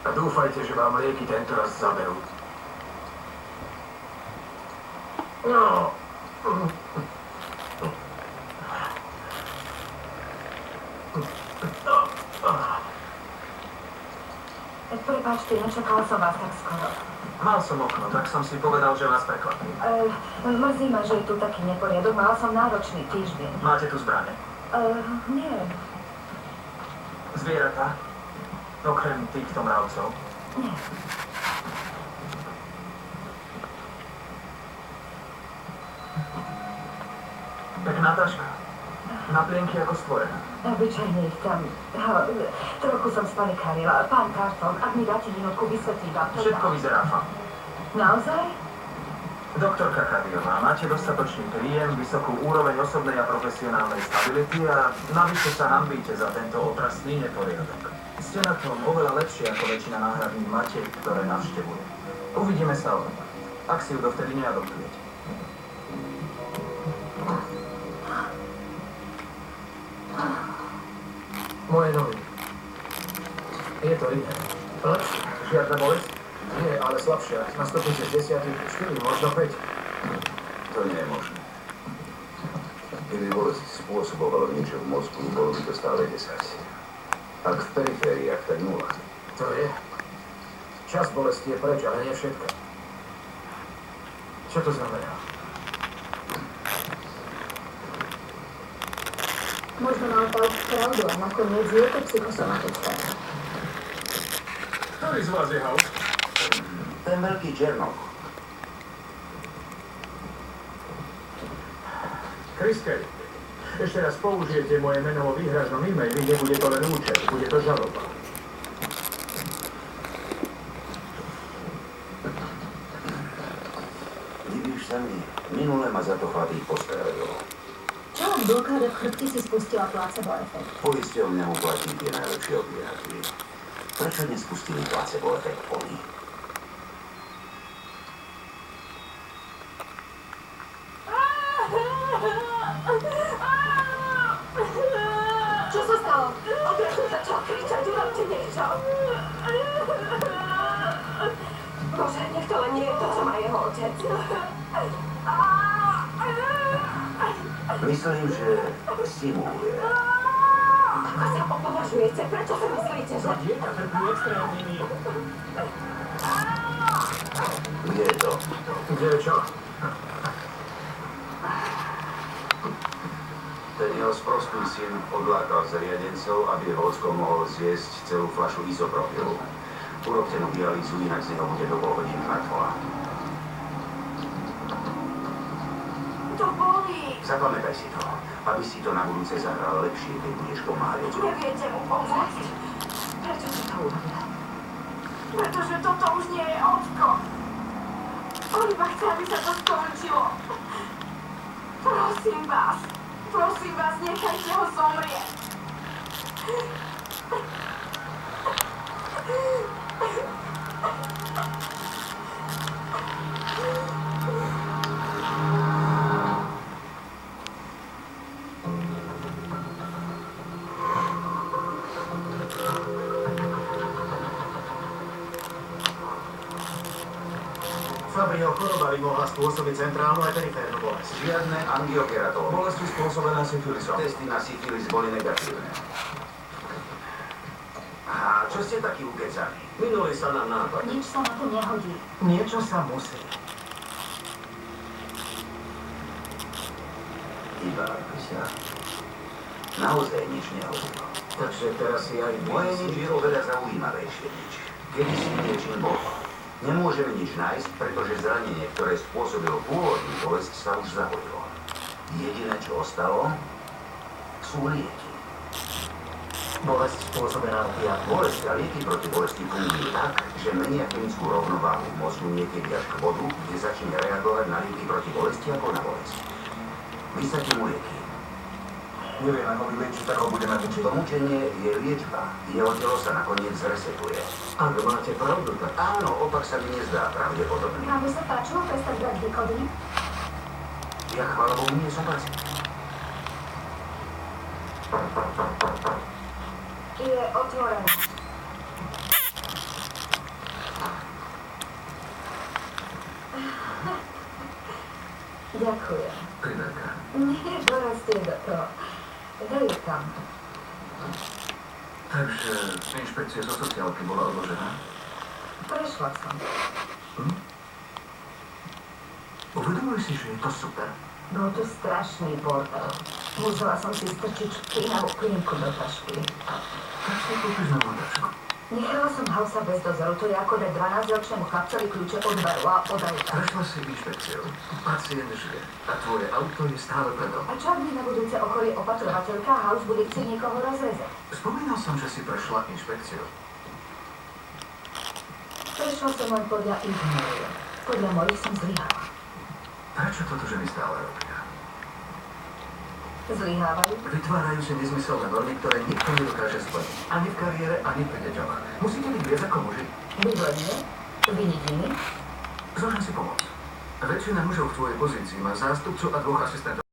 A dúfajte, že vám lieky tento raz zaberú. No. Prepáčte, nečakala som vás tak skoro. Mal som okno, tak som si povedal, že vás prekvapím. Mrzí ma, že je tu taký neporiadok. Mala som náročný týždeň. Máte tu zbrane? Nie. Zvieratá? Okrem týchto mravcov? Nie. Pekná taška. Na plienky ako stvorená. Obyčajne ich tam... Trochu som spanikárila. Pán Carson, ak mi dáte minútku, vysvetlím vám to. Všetko vyzerá fakt. Naozaj? Doktorka Kadiová, máte dostatočný príjem, vysokú úroveň osobnej a profesionálnej stability a navyše sa hanbíte za tento otrasný neporiadok. Ste na tom oveľa lepšie ako väčšina náhradných matiek, ktoré navštevuje. Uvidíme sa o rok, ak si ju dovtedy neadoptujete. Moje noviny. Je to iné. Lepšie. Žiadna bolesť? Nie, ale slabšia. Na stupnici 10, 4, možno 5. To nie je možné. Keby bolesť spôsobovalo niečo v mozgu, bolo by to stále 10. Ak v perifériách, tak 0. To je. Čas bolesti je preč, ale nie všetko. Čo to znamená? Možno mal Paul pravdu a nakoniec je to psychosomatická. Ktorý z vás je House? Ten veľký černok. Chris Kelly. Ešte raz použijete moje meno vo výhražnom e-maili, nebude to len účet, bude to žaloba. Divíš sa mi, minule ma za to chlapík postrelil. Čo vám blokáda v chrbti si spustila placebo efekt? Poisťovňa mu platí tie najlepšie opiáty. Prečo nespustili placebo efekt oni? Čo sa stalo? Odrazu začal kričať, urobte niečo. Bože, nech to len nie je to, čo má jeho otec. Myslím, že stimuluje. Ako sa opovažujete? Prečo si myslíte, že... Dieťa trpí extrémnymi. Kde je to? Kde je čo? Ten jeho sprostý syn odlákal zriadencov, aby Vocko mohol zjesť celú fľašu izopropilu. Urobte mu dialýzu, inak z neho bude do pol hodiny mŕtvola. To bolí. Zapamätaj si to, aby si to na budúce zahral lepšie, keď budeš pomáhať otcu. Neviete mu pomôcť. Prečo si to urobila? Pretože toto už nie je Ocko. On iba chce, aby sa to skončilo. Prosím vás, nechajte ho zomrieť. Fabriho choroba by mohla spôsobiť centrálnu aj periférnu bolesť. Žiadne angiokeratómy. Bolesti spôsobené syfilisom. Testy na syfilis boli negatívne. A čo ste takí ukecaní? Minuli sa nám nápad. Nič sa na to nehodí. Niečo sa musí. Iba by sa naozaj nič nehodilo. Takže teraz si aj Moje nič je oveľa zaujímavejšie nič. Kedy si niečím bol. Nemôžeme nič nájsť, pretože zranenie, ktoré spôsobilo pôvodnú bolesť, sa už zahojilo. Jediné, čo ostalo, sú lieky. bolesť spôsobená opiátmi. Bolesť a lieky proti bolesti fungujú tak, že menia chemickú rovnováhu v mozgu niekedy až k bodu, kde začne reagovať na lieky proti bolesti ako na bolesť. Vysadím mu lieky. Neviem, ako vyliečiť, tak ho budeme učiť. To mučenie je liečba. Jeho telo sa nakoniec zresetuje. Áno, máte pravdu, tak. Áno, opak sa mi nezdá pravdepodobný. Vám by sa páčilo prestať brať východný? Ja chvála Bohu nie som pacient. Je otvorené. Ďakujem. Priverka. Nie, dorastie do toho. Daj ju tam. Takže inšpekcia zo sociálky bola odložená. Prešla som. Uvedomuj si, že je to super. Bol tu strašný bordel. Musela som si strčiť špinavú plínku do tašky. Tak si kúpiš novú tašku. Nechala som Hausa bez dozoru, to je ako dať 12-ročnému chlapcovi kľúče od baru a od auta. Prešla si inšpekciou. Pacient žije. A tvoje auto je stále predo. A čo ak mi na budúce okolie opatrovateľka a Haus bude chcieť niekoho rozrezať? Spomínal som, že si prešla inšpekciou. Prešla som len podľa ich noriem. Podľa mojich som zlyhala. Prečo toto ženy stále robia? Zlyhávajú? Vytvárajú si nezmyselné normy, ktoré nikto nedokáže splniť. Ani v kariére, ani pri deťoch. Musíte byť viac ako muži. Výborne. Viniť iných? Zložím si pomoc. Väčšina mužov v tvojej pozícii má zástupcu a 2 asistentov.